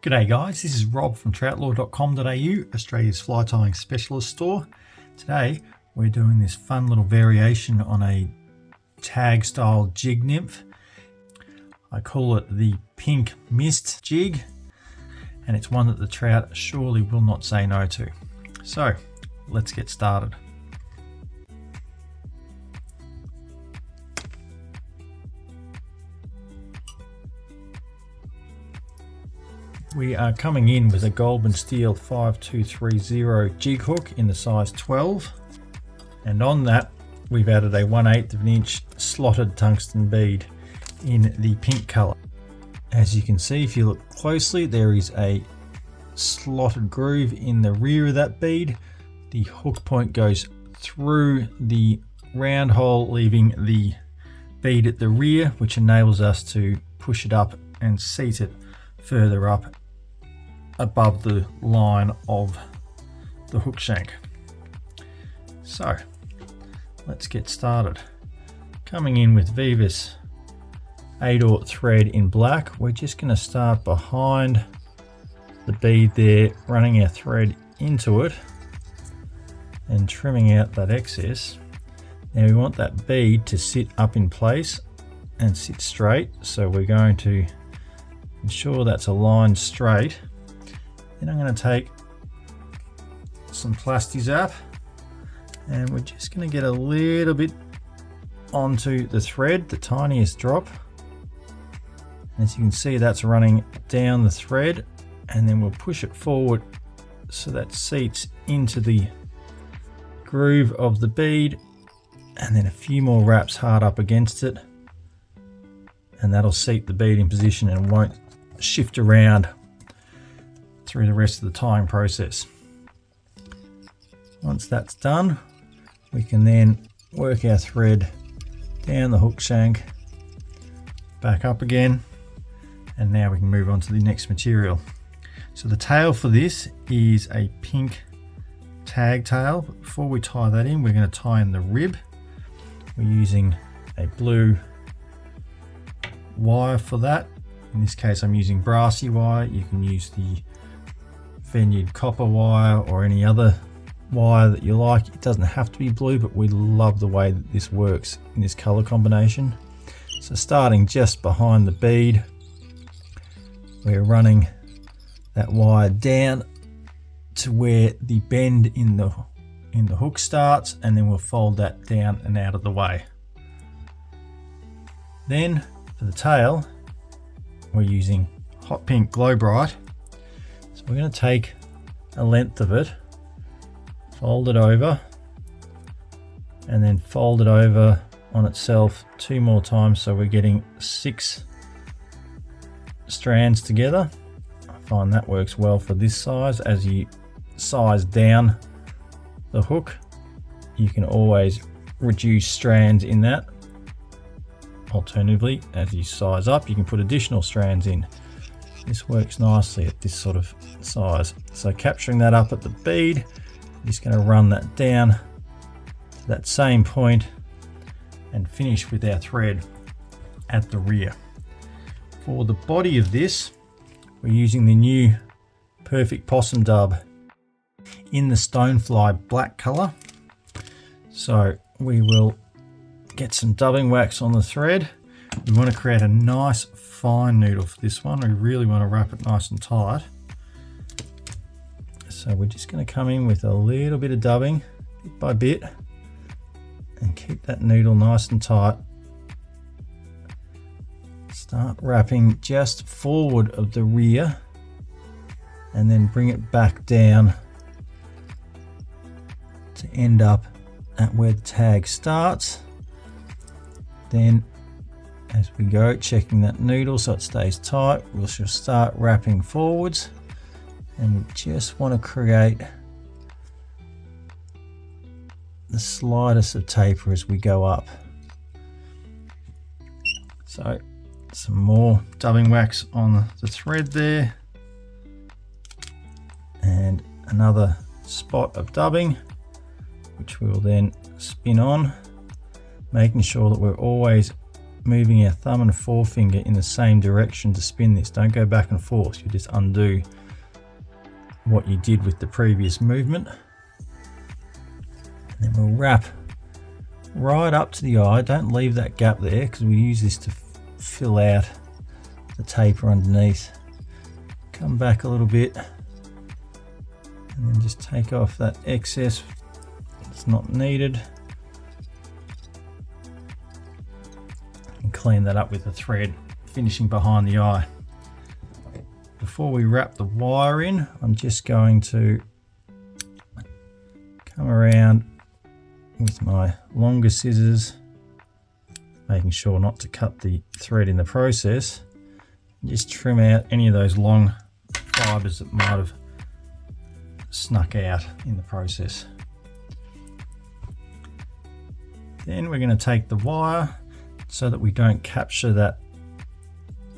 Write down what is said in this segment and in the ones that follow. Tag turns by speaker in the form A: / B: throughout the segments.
A: G'day guys, this is Rob from Troutlore.com.au, Australia's fly tying specialist store. Today we're doing this fun little variation on a tag style jig nymph. I call it the pink Myst jig, and it's one that the trout surely will not say no to. So let's get started. We are coming in with a Goulburn steel 5230 jig hook in the size 12, and on that we've added a 1/8 of an inch slotted tungsten bead in the pink colour. As you can see, if you look closely, there is a slotted groove in the rear of that bead. The hook point goes through the round hole, leaving the bead at the rear, which enables us to push it up and seat it further up above the line of the hook shank. So let's get started. Coming in with Veevus 8/0 thread in black, we're just going to start behind the bead there, running our thread into it and trimming out that excess. Now we want that bead to sit up in place and sit straight, so we're going to ensure that's aligned straight. Then I'm going to take some Plasti-Zap and we're just going to get a little bit onto the thread, the tiniest drop. As you can see, that's running down the thread, and then we'll push it forward so that seats into the groove of the bead, and then a few more wraps hard up against it, and that'll seat the bead in position and won't shift around through the rest of the tying process. Once that's done, we can then work our thread down the hook shank, back up again, and now we can move on to the next material. So the tail for this is a pink tag tail. But before we tie that in, we're going to tie in the rib. We're using a blue wire for that. In this case, I'm using brassy wire. You can use the Veniard copper wire or any other wire that you like. It doesn't have to be blue, but we love the way that this works in this color combination. So starting just behind the bead, we're running that wire down to where the bend in the hook starts, and then we'll fold that down and out of the way. Then for the tail, we're using hot pink Glo-Brite. So we're going to take a length of it, fold it over, and then fold it over on itself 2 more times, so we're getting 6 strands together. I find that works well for this size. As you size down the hook, you can always reduce strands in that. Alternatively, as you size up, you can put additional strands in. This works nicely at this sort of size. So capturing that up at the bead, I'm just going to run that down to that same point and finish with our thread at the rear. For the body of this, we're using the new Perfect Possum dub in the Stonefly black color. So we will get some dubbing wax on the thread. We want to create a nice fine noodle for this one. We really want to wrap it nice and tight. So we're just going to come in with a little bit of dubbing, bit by bit, and keep that noodle nice and tight. Start wrapping just forward of the rear, and then bring it back down to end up at where the tag starts. Then as we go, checking that noodle so it stays tight, we'll just start wrapping forwards, and we just want to create the slightest of taper as we go up. So some more dubbing wax on the thread there, and another spot of dubbing, which we will then spin on, making sure that we're always moving our thumb and forefinger in the same direction to spin this. Don't go back and forth, you just undo what you did with the previous movement. And then we'll wrap right up to the eye. Don't leave that gap there because we use this to fill out the taper underneath. Come back a little bit and then just take off that excess that's not needed and clean that up with a thread, finishing behind the eye. Before we wrap the wire in, I'm just going to come around with my longer scissors, making sure not to cut the thread in the process. Just trim out any of those long fibers that might have snuck out in the process. Then we're going to take the wire, so that we don't capture that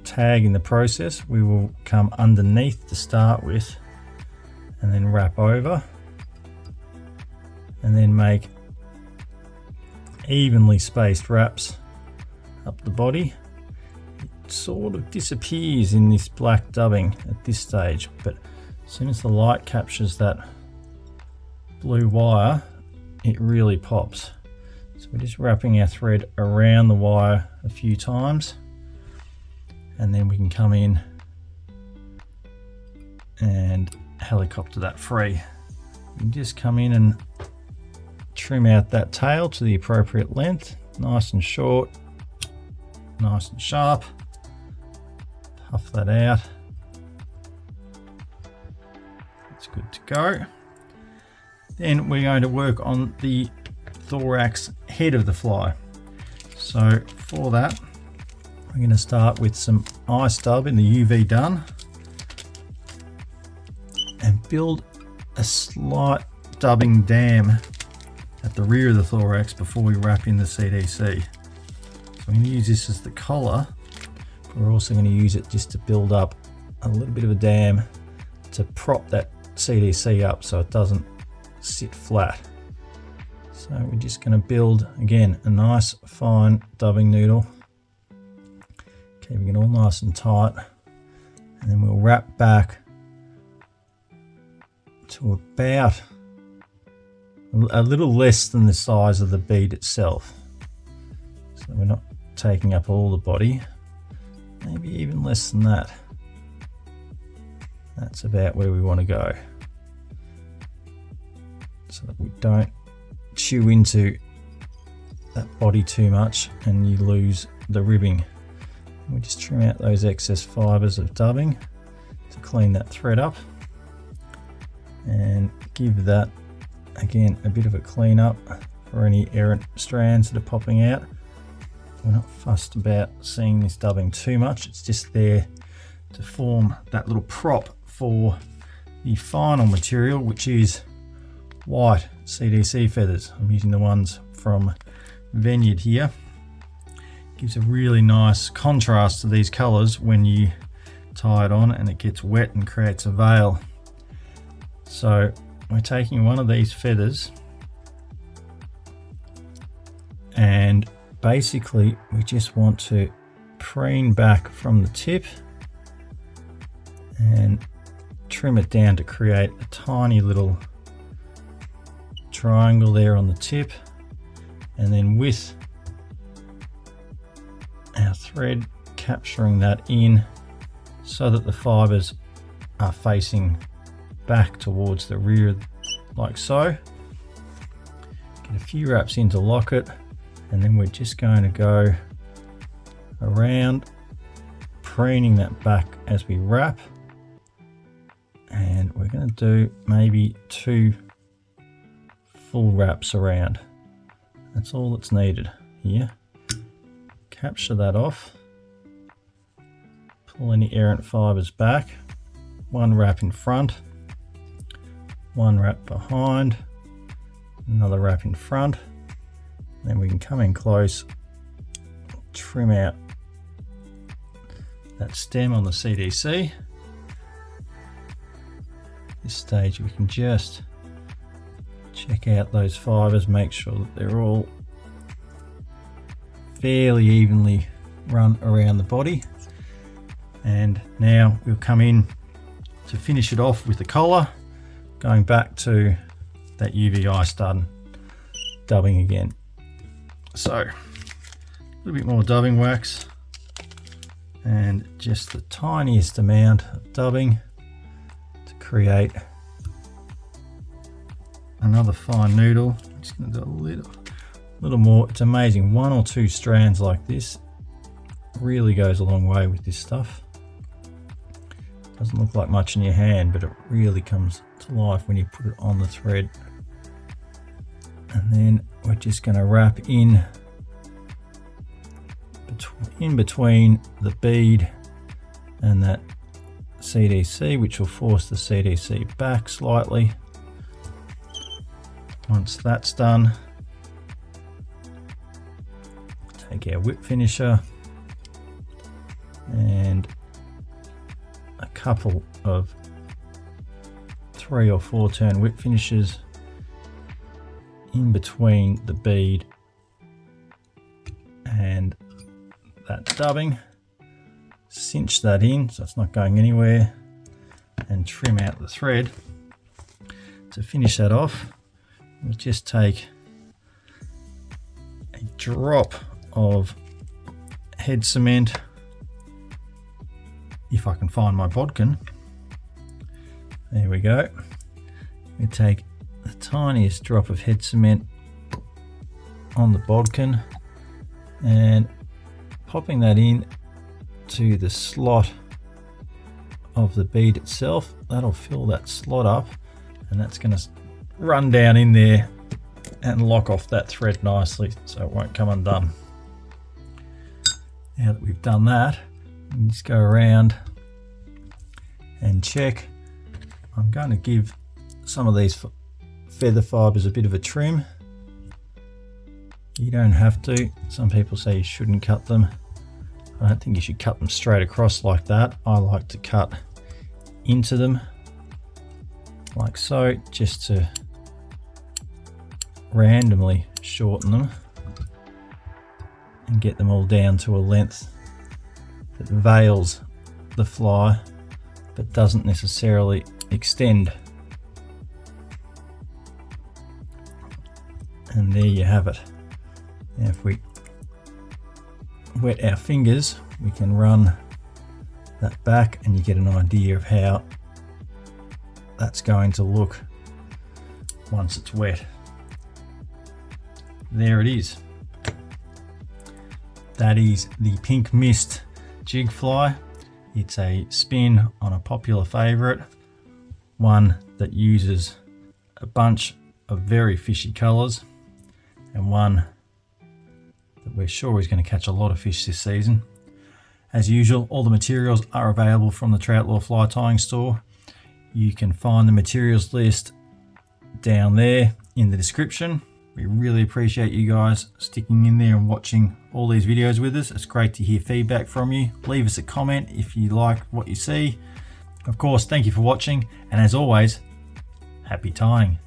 A: tag in the process. We will come underneath to start with and then wrap over and then make evenly spaced wraps up the body. It sort of disappears in this black dubbing at this stage, but as soon as the light captures that blue wire, it really pops. So we're just wrapping our thread around the wire a few times, and then we can come in and helicopter that free. You can just come in and trim out that tail to the appropriate length, nice and short, nice and sharp. Puff that out. That's good to go. Then we're going to work on the thorax head of the fly. So for that, we're going to start with some ice dub in the UV dun and build a slight dubbing dam at the rear of the thorax before we wrap in the CDC. So I'm going to use this as the collar. We're also going to use it just to build up a little bit of a dam to prop that CDC up so it doesn't sit flat. So we're just going to build, again, a nice fine dubbing noodle, keeping it all nice and tight, and then we'll wrap back to about a little less than the size of the bead itself. So we're not taking up all the body, maybe even less than that. That's about where we want to go, so that we don't chew into that body too much and you lose the ribbing. We just trim out those excess fibers of dubbing to clean that thread up and give that, again, a bit of a clean up for any errant strands that are popping out. We're not fussed about seeing this dubbing too much, it's just there to form that little prop for the final material, which is white CDC feathers. I'm using the ones from Veniard here. Gives a really nice contrast to these colors when you tie it on and it gets wet and creates a veil. So we're taking one of these feathers and basically we just want to preen back from the tip and trim it down to create a tiny little triangle there on the tip, and then with our thread capturing that in so that the fibers are facing back towards the rear like so. Get a few wraps in to lock it, and then we're just going to go around preening that back as we wrap, and we're going to do maybe 2 full wraps around. That's all that's needed here. Capture that off, pull any errant fibers back, 1 wrap in front, 1 wrap behind, another wrap in front, then we can come in close, trim out that stem on the CDC. This stage we can just check out those fibers, make sure that they're all fairly evenly run around the body. And now we'll come in to finish it off with the collar, going back to that UV eye stud dubbing again. So a little bit more dubbing wax and just the tiniest amount of dubbing to create another fine noodle. I'm just going to do a little more. It's amazing, 1 or 2 strands like this really goes a long way with this stuff. Doesn't look like much in your hand, but it really comes to life when you put it on the thread. And then we're just going to wrap in between the bead and that CDC, which will force the CDC back slightly. Once that's done, take our whip finisher and a couple of 3 or 4 turn whip finishes in between the bead and that dubbing. Cinch that in so it's not going anywhere and trim out the thread. To finish that off, we'll just take a drop of head cement, if I can find my bodkin. There we go. We take the tiniest drop of head cement on the bodkin and popping that in to the slot of the bead itself. That'll fill that slot up, and that's going to run down in there and lock off that thread nicely so it won't come undone. Now that we've done that, we can just go around and check. I'm going to give some of these feather fibers a bit of a trim. You don't have to. Some people say you shouldn't cut them. I don't think you should cut them straight across like that. I like to cut into them like so, just to randomly shorten them and get them all down to a length that veils the fly but doesn't necessarily extend. And there you have it. Now if we wet our fingers, we can run that back and you get an idea of how that's going to look once it's wet. There it is. That is the pink Myst jig fly. It's a spin on a popular favorite, one that uses a bunch of very fishy colors and one that we're sure is going to catch a lot of fish this season. As usual, all the materials are available from the Troutlore fly tying store. You can find the materials list down there in the description. We really appreciate you guys sticking in there and watching all these videos with us. It's great to hear feedback from you. Leave us a comment if you like what you see. Of course, thank you for watching, and as always, happy tying.